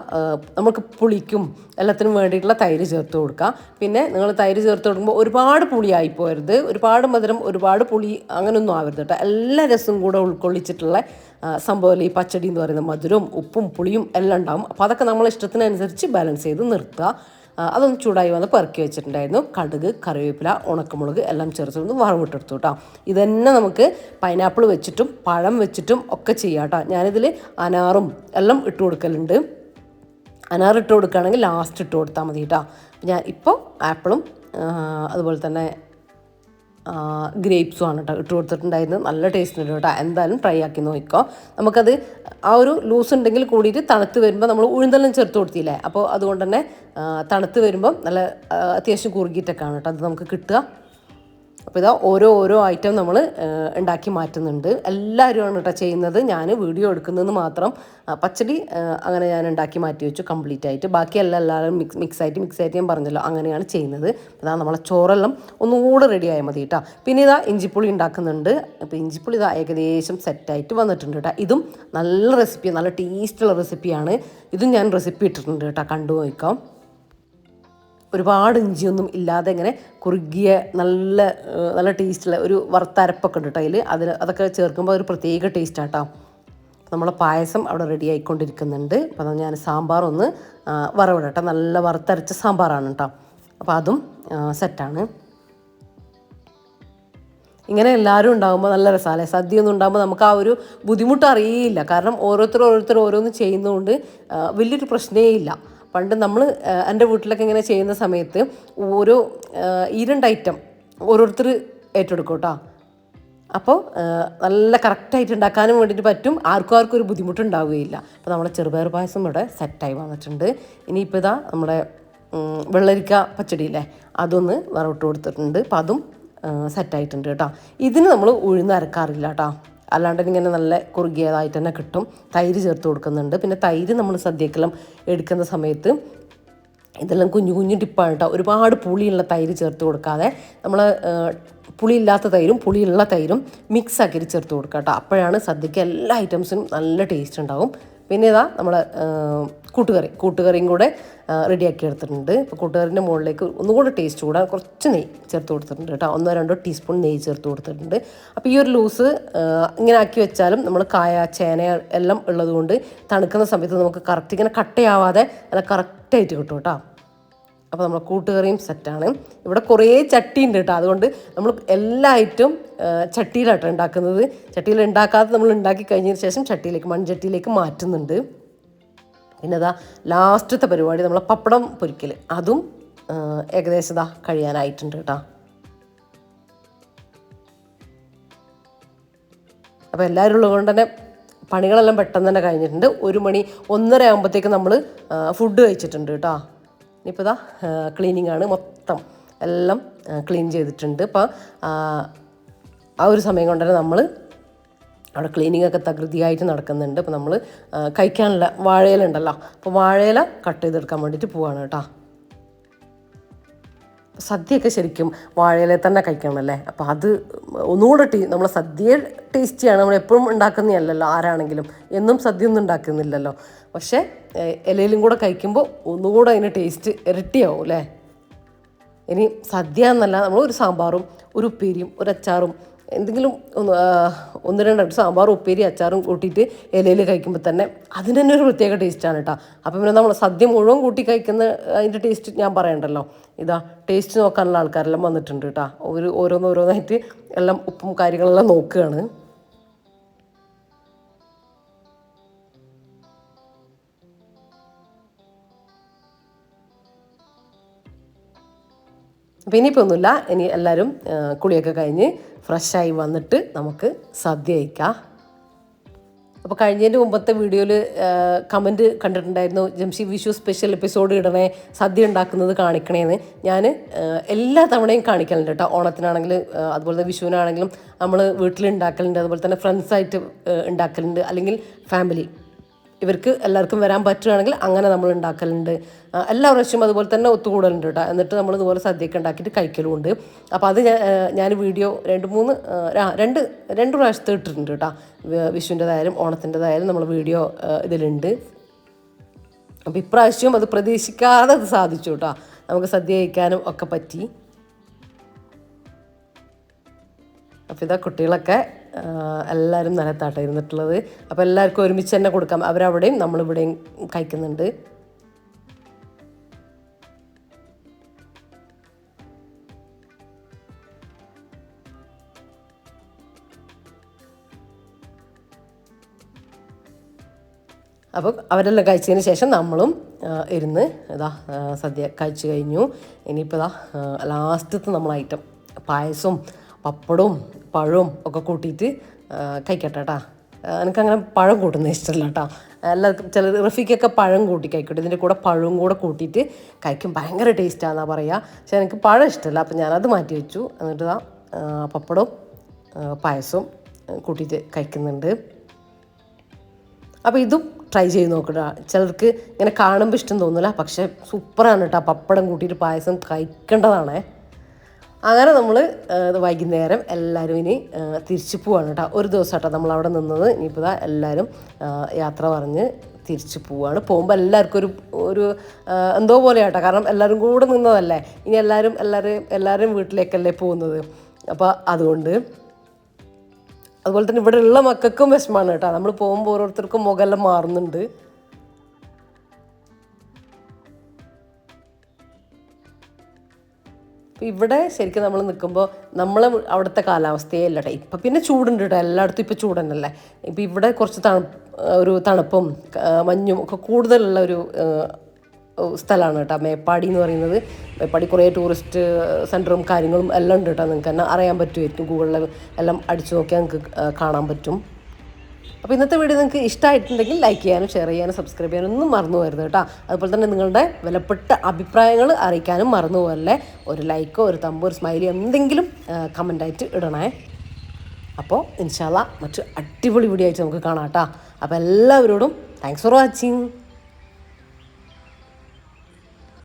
നമുക്ക് പുളിക്കും എല്ലാത്തിനും വേണ്ടിയിട്ടുള്ള തൈര് ചേർത്ത് കൊടുക്കുക. പിന്നെ നിങ്ങൾ തൈര് ചേർത്ത് കൊടുക്കുമ്പോൾ ഒരുപാട് പുളിയായി പോകരുത്, ഒരുപാട് മധുരം ഒരുപാട് പുളി അങ്ങനെയൊന്നും ആവരുത് കേട്ടോ. എല്ലാ രസവും കൂടെ ഉൾക്കൊള്ളിച്ചിട്ടുള്ള സംഭവമല്ലേ ഈ പച്ചടി എന്ന് പറയുന്നത്. മധുരവും ഉപ്പും പുളിയും എല്ലാം ഉണ്ടാവും. അപ്പോൾ അതൊക്കെ നമ്മളെ ഇഷ്ടത്തിനനുസരിച്ച് ബാലൻസ് ചെയ്ത് നിർത്തുക. അതൊന്ന് ചൂടായി വന്ന് പെറുക്കി വെച്ചിട്ടുണ്ടായിരുന്നു. കടുക്, കറിവേപ്പില, ഉണക്കമുളക് എല്ലാം ചേർത്ത് വറവിട്ടെടുത്തു കേട്ടോ. ഇതന്നെ നമുക്ക് പൈനാപ്പിൾ വെച്ചിട്ടും പഴം വെച്ചിട്ടും ഒക്കെ ചെയ്യാം കേട്ടോ. ഞാനിതിൽ അനാറും എല്ലാം ഇട്ട് കൊടുക്കലുണ്ട്. അനാർ ഇട്ട് കൊടുക്കുകയാണെങ്കിൽ ലാസ്റ്റ് ഇട്ട് കൊടുത്താൽ മതി കേട്ടോ. ഞാൻ ഇപ്പോൾ ആപ്പിളും അതുപോലെ തന്നെ ഗ്രേപ്സും ആണ് കേട്ടോ ഇട്ട് കൊടുത്തിട്ടുണ്ടായിരുന്നത്. നല്ല ടേസ്റ്റ് ഉണ്ട് കേട്ടോ. എന്തായാലും ട്രൈ ആക്കി നോക്കിക്കോ. നമുക്കത് ആ ഒരു ലൂസ് ഉണ്ടെങ്കിൽ കൂടിയിട്ട് തണുത്ത് വരുമ്പോൾ നമ്മൾ ഉഴുന്നെല്ലാം ചേർത്ത് കൊടുത്തില്ലേ, അപ്പോൾ അതുകൊണ്ട് തന്നെ തണുത്ത് വരുമ്പം നല്ല അത്യാവശ്യം കുറുകിയിട്ടൊക്കെയാണ് കേട്ടോ അത് നമുക്ക് കിട്ടുക. അപ്പോൾ ഇതാ ഓരോ ഐറ്റം നമ്മൾ ഉണ്ടാക്കി മാറ്റുന്നുണ്ട്. എല്ലാവരുമാണ് കേട്ടോ ചെയ്യുന്നത്. ഞാൻ വീഡിയോ എടുക്കുന്നതെന്ന് മാത്രം. പച്ചടി അങ്ങനെ ഞാൻ ഉണ്ടാക്കി മാറ്റി വെച്ചു കംപ്ലീറ്റ് ആയിട്ട്. ബാക്കിയെല്ലാം എല്ലാവരും മിക്സ് ആയിട്ട് ഞാൻ പറഞ്ഞല്ലോ, അങ്ങനെയാണ് ചെയ്യുന്നത്. ഇതാ നമ്മളെ ചോറെല്ലാം ഒന്നുകൂടെ റെഡി ആയാൽ മതി കേട്ടോ. പിന്നെ ഇതാ ഇഞ്ചിപ്പുളി ഉണ്ടാക്കുന്നുണ്ട്. അപ്പോൾ ഇഞ്ചിപ്പുളി ഇതാ ഏകദേശം സെറ്റായിട്ട് വന്നിട്ടുണ്ട് കേട്ടോ. ഇതും നല്ല റെസിപ്പി, നല്ല ടേസ്റ്റുള്ള റെസിപ്പിയാണ്. ഇതും ഞാൻ റെസിപ്പി ഇട്ടിട്ടുണ്ട് കേട്ടോ, കണ്ടു നോക്കാം. ഒരുപാട് ഇഞ്ചിയൊന്നും ഇല്ലാതെ ഇങ്ങനെ കുറുകിയ നല്ല ടേസ്റ്റുള്ള ഒരു വറുത്തരപ്പൊക്കെ ഉണ്ട് കേട്ടോ അതിൽ. അതൊക്കെ ചേർക്കുമ്പോൾ ഒരു പ്രത്യേക ടേസ്റ്റാണ് കേട്ടോ. നമ്മളെ പായസം അവിടെ റെഡി ആയിക്കൊണ്ടിരിക്കുന്നുണ്ട്. അപ്പോൾ ഞാൻ സാമ്പാറൊന്ന് വറവിടട്ടെ. നല്ല വറുത്തരച്ച സാമ്പാറാണ് കേട്ടോ. അപ്പോൾ അതും സെറ്റാണ്. ഇങ്ങനെ എല്ലാവരും ഉണ്ടാകുമ്പോൾ നല്ല രസമല്ലേ. സദ്യ ഒന്നും ഉണ്ടാകുമ്പോൾ നമുക്ക് ആ ഒരു ബുദ്ധിമുട്ട് അറിയില്ല. കാരണം ഓരോരുത്തർ ഓരോന്ന് ചെയ്യുന്നതുകൊണ്ട് വലിയൊരു പ്രശ്നമേ ഇല്ല. പണ്ട് നമ്മൾ എൻ്റെ വീട്ടിലൊക്കെ ഇങ്ങനെ ചെയ്യുന്ന സമയത്ത് ഓരോ 2 ഐറ്റം ഓരോരുത്തർ ഏറ്റെടുക്കും കേട്ടോ. അപ്പോൾ നല്ല കറക്റ്റായിട്ട് ഉണ്ടാക്കാനും വേണ്ടിയിട്ട് പറ്റും. ആർക്കും ഒരു ബുദ്ധിമുട്ടുണ്ടാവുകയില്ല. അപ്പോൾ നമ്മളെ ചെറുപയർ പായസം ഇവിടെ സെറ്റായി വന്നിട്ടുണ്ട്. ഇനിയിപ്പോൾ ഇതാ നമ്മുടെ വെള്ളരിക്ക പച്ചടിയില്ലേ, അതൊന്ന് വറവിട്ട് കൊടുത്തിട്ടുണ്ട്. അപ്പോൾ അതും സെറ്റായിട്ടുണ്ട് കേട്ടോ. ഇതിന് നമ്മൾ ഉഴുന്ന് അരക്കാറില്ല കേട്ടോ. അല്ലാണ്ട് ഇങ്ങനെ നല്ല കുറുകിയതായിട്ട് തന്നെ കിട്ടും. തൈര് ചേർത്ത് കൊടുക്കുന്നുണ്ട്. പിന്നെ തൈര് നമ്മൾ സദ്യക്കെല്ലാം എടുക്കുന്ന സമയത്ത് ഇതെല്ലാം കുഞ്ഞു ടിപ്പാണ് കേട്ടോ. ഒരുപാട് പുളിയുള്ള തൈര് ചേർത്ത് കൊടുക്കാതെ നമ്മൾ പുളിയില്ലാത്ത തൈരും പുളിയുള്ള തൈരും മിക്സ് ആക്കിയിട്ട് ചേർത്ത് കൊടുക്കുക കേട്ടോ. അപ്പോഴാണ് സദ്യക്ക് എല്ലാ ഐറ്റംസിനും നല്ല ടേസ്റ്റ് ഉണ്ടാവും. പിന്നെ ഇതാ നമ്മൾ കൂട്ടുകറിയും കൂടെ റെഡിയാക്കി എടുത്തിട്ടുണ്ട്. ഇപ്പോൾ കൂട്ടുകറിൻ്റെ മുകളിലേക്ക് ഒന്നുകൂടെ ടേസ്റ്റ് കൂടാൻ കുറച്ച് നെയ്യ് ചേർത്ത് കൊടുത്തിട്ടുണ്ട് കേട്ടോ. 1-2 ടീസ്പൂൺ നെയ്യ് ചേർത്ത് കൊടുത്തിട്ടുണ്ട്. അപ്പോൾ ഈ ഒരു ലൂസ് ഇങ്ങനെ ആക്കി വെച്ചാലും നമ്മൾ കായ ചേന എല്ലാം ഉള്ളതുകൊണ്ട് തണുക്കുന്ന സമയത്ത് നമുക്ക് കറക്റ്റ് ഇങ്ങനെ കട്ടയാവാതെ നല്ല കറക്റ്റായിട്ട് കിട്ടും കേട്ടോ. അപ്പോൾ നമ്മൾ കൂട്ടുകറിയും സെറ്റാണ്. ഇവിടെ കുറേ ചട്ടി ഉണ്ട് കേട്ടോ, അതുകൊണ്ട് നമ്മൾ എല്ലാ ഐറ്റവും ചട്ടിയിലാട്ടോ ഉണ്ടാക്കുന്നത്. ചട്ടിയിൽ ഉണ്ടാക്കാതെ നമ്മൾ ഉണ്ടാക്കി കഴിഞ്ഞതിന് ശേഷം മൺചട്ടിയിലേക്ക് മാറ്റുന്നുണ്ട്. പിന്നെ അതാ ലാസ്റ്റത്തെ പരിപാടി നമ്മൾ പപ്പടം പൊരിക്കൽ, അതും ഏകദേശം കഴിയാനായിട്ടുണ്ട് കേട്ടോ. അപ്പോൾ എല്ലാവരും ഉള്ളതുകൊണ്ട് തന്നെ പണികളെല്ലാം പെട്ടെന്ന് തന്നെ കഴിഞ്ഞിട്ടുണ്ട്. 1 മണി 1:30 ആകുമ്പോഴത്തേക്ക് നമ്മൾ ഫുഡ് കഴിച്ചിട്ടുണ്ട് കേട്ടോ. ഇനിയിപ്പോൾ ക്ലീനിങ് ആണ്, മൊത്തം എല്ലാം ക്ലീൻ ചെയ്തിട്ടുണ്ട്. ഇപ്പോൾ ആ ഒരു സമയം കൊണ്ട് തന്നെ നമ്മൾ അവിടെ ക്ലീനിങ് ഒക്കെ തകൃതിയായിട്ട് നടക്കുന്നുണ്ട്. അപ്പോൾ നമ്മൾ കഴിക്കാനുള്ള വാഴയില ഉണ്ടല്ലോ, അപ്പോൾ വാഴയില കട്ട് ചെയ്തെടുക്കാൻ വേണ്ടിയിട്ട് പോവാണ് കേട്ടോ. സദ്യയൊക്കെ ശരിക്കും വാഴയില തന്നെ കഴിക്കണമല്ലേ. അപ്പോൾ അത് ഒന്നുകൂടെ നമ്മൾ സദ്യ ടേസ്റ്റിയാണ്, നമ്മൾ എപ്പോഴും ഉണ്ടാക്കുന്നതല്ലല്ലോ, ആരാണെങ്കിലും എന്നും സദ്യ ഒന്നും ഉണ്ടാക്കുന്നില്ലല്ലോ. പക്ഷേ ഇലയിലും കൂടെ കഴിക്കുമ്പോൾ ഒന്നുകൂടെ അതിന് ടേസ്റ്റ് ഇരട്ടിയാവും അല്ലേ. ഇനി സദ്യ എന്നല്ല, നമ്മൾ ഒരു സാമ്പാറും ഒരു ഉപ്പേരിയും ഒരു അച്ചാറും എന്തെങ്കിലും 1-2 സാമ്പാറും ഉപ്പേരി അച്ചാറും കൂട്ടിയിട്ട് ഇലയിൽ കഴിക്കുമ്പോൾ തന്നെ അതിന് തന്നെ ഒരു പ്രത്യേക ടേസ്റ്റാണ് കേട്ടോ. അപ്പം പിന്നെ നമ്മൾ സദ്യ മുഴുവൻ കൂട്ടി കഴിക്കുന്ന അതിൻ്റെ ടേസ്റ്റ് ഞാൻ പറയണ്ടല്ലോ. ടേസ്റ്റ് നോക്കാനുള്ള ആൾക്കാരെല്ലാം വന്നിട്ടുണ്ട് കേട്ടോ. ഓരോന്നായിട്ട് എല്ലാം ഉപ്പും കാര്യങ്ങളെല്ലാം നോക്കുകയാണ്. അപ്പോൾ ഇനിയിപ്പോൾ ഒന്നുമില്ല, ഇനി എല്ലാവരും കുളിയൊക്കെ കഴിഞ്ഞ് ഫ്രഷായി വന്നിട്ട് നമുക്ക് സദ്യ കഴിക്കാം. അപ്പോൾ കഴിഞ്ഞതിൻ്റെ മുമ്പത്തെ വീഡിയോയിൽ കമൻറ്റ് കണ്ടിട്ടുണ്ടായിരുന്നു, ജംഷി വിഷു സ്പെഷ്യൽ എപ്പിസോഡ് ഇടണേ, സദ്യ ഉണ്ടാക്കുന്നത് കാണിക്കണേന്ന്. ഞാൻ എല്ലാ തവണയും കാണിക്കലുണ്ട് കേട്ടോ. ഓണത്തിനാണെങ്കിലും അതുപോലെ തന്നെ വിഷുവിനാണെങ്കിലും നമ്മൾ വീട്ടിലുണ്ടാക്കലുണ്ട്, അതുപോലെ തന്നെ ഫ്രണ്ട്സായിട്ട് ഉണ്ടാക്കലുണ്ട്, അല്ലെങ്കിൽ ഫാമിലി ഇവർക്ക് എല്ലാവർക്കും വരാൻ പറ്റുകയാണെങ്കിൽ അങ്ങനെ നമ്മൾ ഉണ്ടാക്കലുണ്ട്. എല്ലാ പ്രാവശ്യവും അതുപോലെ തന്നെ ഒത്തുകൂടലുണ്ട് കേട്ടോ. എന്നിട്ട് നമ്മൾ ഇതുപോലെ സദ്യയൊക്കെ ഉണ്ടാക്കിയിട്ട് കഴിക്കലുമുണ്ട്. അപ്പോൾ അത് ഞാൻ വീഡിയോ 2 പ്രാവശ്യത്തെ ഇട്ടിട്ടുണ്ട് കേട്ടോ. വിഷുവിൻ്റെതായാലും ഓണത്തിൻ്റെതായാലും നമ്മൾ വീഡിയോ ഇതിലുണ്ട്. അപ്പോൾ ഇപ്രാവശ്യവും അത് പ്രതീക്ഷിക്കാതെ അത് സാധിച്ചു കേട്ടോ. നമുക്ക് സദ്യ കഴിക്കാനും ഒക്കെ പറ്റി. അപ്പോൾ കുട്ടികളൊക്കെ എല്ലാവരും നിലത്താട്ടോ ഇരുന്നിട്ടുള്ളത്. അപ്പോൾ എല്ലാവർക്കും ഒരുമിച്ച് തന്നെ കൊടുക്കാം. അവരവിടെയും നമ്മളിവിടെയും കഴിക്കുന്നുണ്ട്. അപ്പോൾ അവരെല്ലാം കഴിച്ചതിന് ശേഷം നമ്മളും ഇരുന്ന് സദ്യ കഴിച്ചു കഴിഞ്ഞു. ഇനിയിപ്പോൾ ലാസ്റ്റത്തെ നമ്മൾ ഐറ്റം പായസവും പപ്പടവും പഴവും ഒക്കെ കൂട്ടിയിട്ട് കഴിക്കട്ടെ കേട്ടോ. എനിക്കങ്ങനെ പഴം കൂട്ടുന്നത് ഇഷ്ടമല്ല കേട്ടോ. എല്ലാവർക്കും റഫീക്കൊക്കെ പഴം കൂട്ടി കഴിക്കട്ടെ. ഇതിൻ്റെ കൂടെ പഴവും കൂടെ കൂട്ടിയിട്ട് കഴിക്കും, ഭയങ്കര ടേസ്റ്റാണെന്നാണ് പറയുക. പക്ഷേ എനിക്ക് പഴം ഇഷ്ടമല്ല, അപ്പോൾ ഞാനത് മാറ്റി വെച്ചു. എന്നിട്ട് പപ്പടവും പായസവും കൂട്ടിയിട്ട് കഴിക്കുന്നുണ്ട്. അപ്പോൾ ഇതും ട്രൈ ചെയ്ത് നോക്കുക. ചിലർക്ക് ഇങ്ങനെ കാണുമ്പോൾ ഇഷ്ടം തോന്നില്ല, പക്ഷേ സൂപ്പറാണ് കേട്ടോ. പപ്പടം കൂട്ടിയിട്ട് പായസം കഴിക്കേണ്ടതാണേ. അങ്ങനെ നമ്മൾ വൈകുന്നേരം എല്ലാവരും ഇനി തിരിച്ചു പോവാണ് കേട്ടോ. ഒരു ദിവസം കേട്ടോ നമ്മളവിടെ നിന്നത്. ഇനിയിപ്പോൾ എല്ലാവരും യാത്ര പറഞ്ഞ് തിരിച്ചു പോവാണ്. പോകുമ്പോൾ എല്ലാവർക്കും ഒരു എന്തോ പോലെയാട്ടോ, കാരണം എല്ലാവരും കൂടെ നിന്നതല്ലേ. ഇനി എല്ലാവരും വീട്ടിലേക്കല്ലേ പോകുന്നത്. അപ്പോൾ അതുപോലെ തന്നെ ഇവിടെ ഉള്ള മക്കൾക്കും വിഷമമാണ് കേട്ടോ. നമ്മൾ പോകുമ്പോൾ ഓരോരുത്തർക്കും മുഖമെല്ലാം മാറുന്നുണ്ട്. അപ്പോൾ ഇവിടെ ശരിക്കും നമ്മൾ നിൽക്കുമ്പോൾ നമ്മൾ അവിടുത്തെ കാലാവസ്ഥയേ ഇല്ല കേട്ടോ. ഇപ്പം പിന്നെ ചൂടുണ്ട് കേട്ടോ, എല്ലായിടത്തും ഇപ്പോൾ ചൂടന്നല്ലേ. ഇപ്പം ഇവിടെ കുറച്ച് തണുപ്പും മഞ്ഞും ഒക്കെ കൂടുതലുള്ള ഒരു സ്ഥലമാണ് കേട്ടോ മേപ്പാടി എന്ന് പറയുന്നത്. മേപ്പാടി കുറേ ടൂറിസ്റ്റ് സെൻറ്ററും കാര്യങ്ങളും എല്ലാം ഉണ്ട് കേട്ടോ. നിങ്ങൾക്ക് തന്നെ അറിയാൻ പറ്റുമായിരിക്കും, ഗൂഗിളിൽ എല്ലാം അടിച്ചു നോക്കിയാൽ നിങ്ങൾക്ക് കാണാൻ പറ്റും. അപ്പോൾ ഇന്നത്തെ വീഡിയോ നിങ്ങൾക്ക് ഇഷ്ടമായിട്ടുണ്ടെങ്കിൽ ലൈക്ക് ചെയ്യാനും ഷെയർ ചെയ്യാനും സബ്സ്ക്രൈബ് ചെയ്യാനും ഒന്നും മറന്നു പോകരുത് കേട്ടോ. അതുപോലെ തന്നെ നിങ്ങളുടെ വിലപ്പെട്ട അഭിപ്രായങ്ങൾ അറിയിക്കാനും മറന്നു പോകല്ലേ. ഒരു ലൈക്കോ ഒരു തമ്പോ ഒരു സ്മൈലി എന്തെങ്കിലും കമൻ്റായിട്ട് ഇടണേ. അപ്പോൾ ഇൻഷാ അല്ലാഹ് മറ്റു അടിപൊളി വീഡിയോ ആയിട്ട് നമുക്ക് കാണാം കേട്ടോ. അപ്പോൾ എല്ലാവരോടും താങ്ക്സ് ഫോർ വാച്ചിങ്.